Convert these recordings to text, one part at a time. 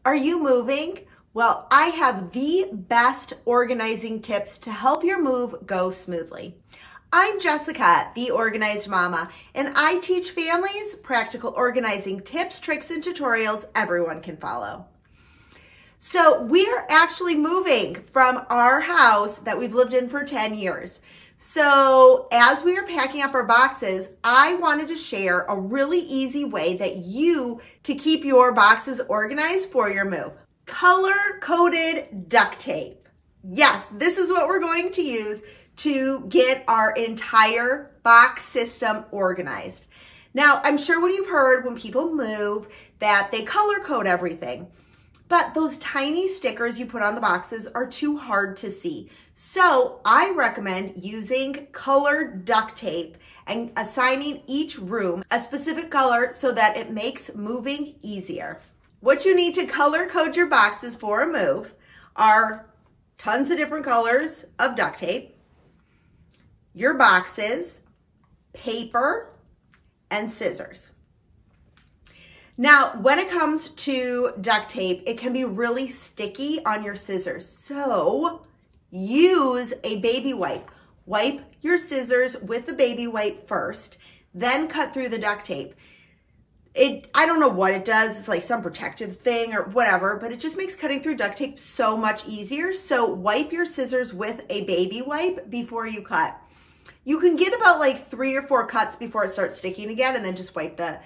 Are you moving? Well, I have the best organizing tips to help your move go smoothly. I'm Jessica, the Organized Mama, and I teach families practical organizing tips, tricks, and tutorials everyone can follow. So we are actually moving from our house that we've lived in for 10 years. So as we are packing up our boxes, I wanted to share a really easy way to keep your boxes organized for your move. Color-coded duct tape. Yes, this is what we're going to use to get our entire box system organized. Now, I'm sure when you've heard when people move that they color code everything. But those tiny stickers you put on the boxes are too hard to see. So I recommend using colored duct tape and assigning each room a specific color so that it makes moving easier. What you need to color code your boxes for a move are tons of different colors of duct tape, your boxes, paper, and scissors. Now, when it comes to duct tape, it can be really sticky on your scissors. So use a baby wipe. Wipe your scissors with the baby wipe first, then cut through the duct tape. I don't know what it does. It's like some protective thing or whatever, but it just makes cutting through duct tape so much easier. So wipe your scissors with a baby wipe before you cut. You can get about like 3 or 4 cuts before it starts sticking again, and then just wipe the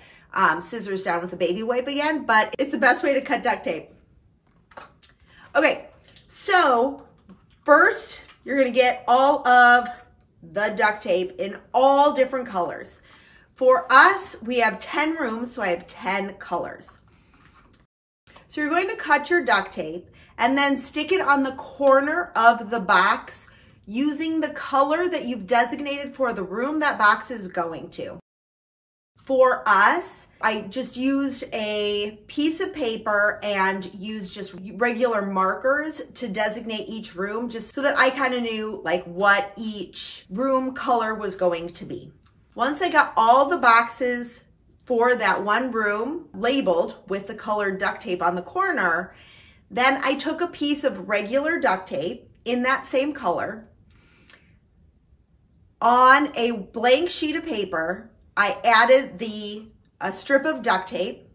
scissors down with a baby wipe again, but it's the best way to cut duct tape. Okay, so first you're gonna get all of the duct tape in all different colors. For us, we have 10 rooms, so I have 10 colors. So you're going to cut your duct tape and then stick it on the corner of the box using the color that you've designated for the room that box is going to. For us, I just used a piece of paper and used just regular markers to designate each room, just so that I kind of knew like what each room color was going to be. Once I got all the boxes for that one room labeled with the colored duct tape on the corner, then I took a piece of regular duct tape in that same color. On a blank sheet of paper, I added a strip of duct tape.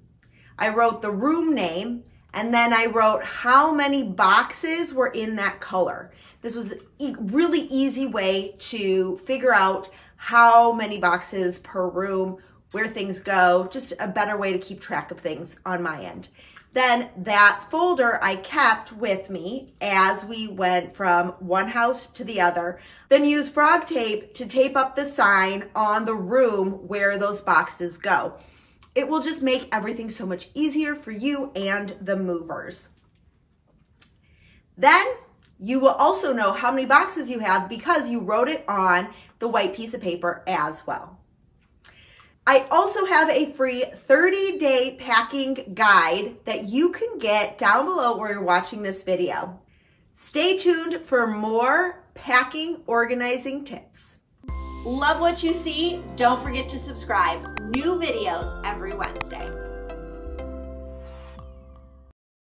I wrote the room name, and then I wrote how many boxes were in that color. This was a really easy way to figure out how many boxes per room, where things go, just a better way to keep track of things on my end. Then that folder I kept with me as we went from one house to the other. Then use frog tape to tape up the sign on the room where those boxes go. It will just make everything so much easier for you and the movers. Then you will also know how many boxes you have because you wrote it on the white piece of paper as well. I also have a free 30-day packing guide that you can get down below where you're watching this video. Stay tuned for more packing organizing tips. Love what you see? Don't forget to subscribe. New videos every Wednesday.